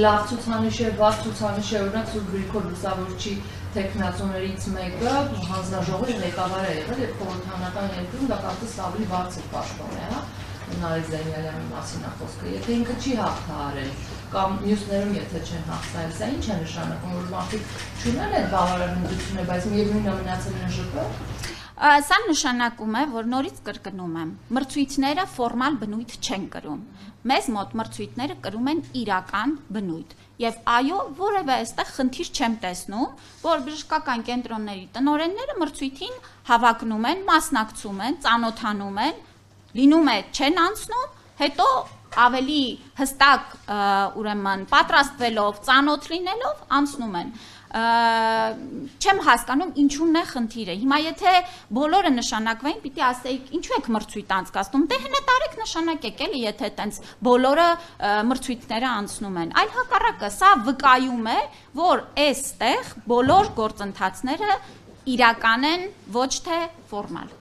լավ ցուցանիշ է, վատ ցուցանիշ է, օրինակ Սուրբ Գրիգոր Լուսավորչի թեկնածուներից մեկը հանձնաժողովի ղեկավար է եղել եւ խորհրդանական երկրում դա կարծես ավելի բարձր պաշտոն է, հա, Նարեկ Զայնալյանի մասին է խոսքը, եթե ինքը չի հաղթահարել կամ մյուսներում եթե չեն հաղթահարել, սա ինչ է նշանակում, որ մարդիկ չունեն այդ բավարարությունը, բայց միևնույն է մնացել են ԺՊ։ Սա նշանակում է, որ նորից կրկնում եմ, մրցույթները ֆորմալ բնույթ չեն կրում։ Մեզ մոտ մրցույթները կրում են իրական բնույթ։ Եվ այո, որևէ այստեղ խնդիր չեմ տեսնում, որ բժշկական կենտրոնների տնօրենները մրցույթին հավակնում են, մասնակցում են, ծանոթանում են, լինում է չեն անցնում, հետո ավելի հստակ ուրեմն պատրաստվելով, ծանոթ լինելով անցնում են։ Չեմ հասկանում ինչու՞մն է խնդիրը։ Հիմա եթե բոլորը նշանակվային, պիտի ասեիք, ինչու եք մրցույթ անցկացնում։ Դե հենց տարեք նշանակեք էլի, եթե տենց բոլորը մրցույթները անցնում են։ Այլ հակառակը, սա վկայում է, որ այստեղ բոլոր գործընթացները իրական են, ոչ թե ֆորմալ։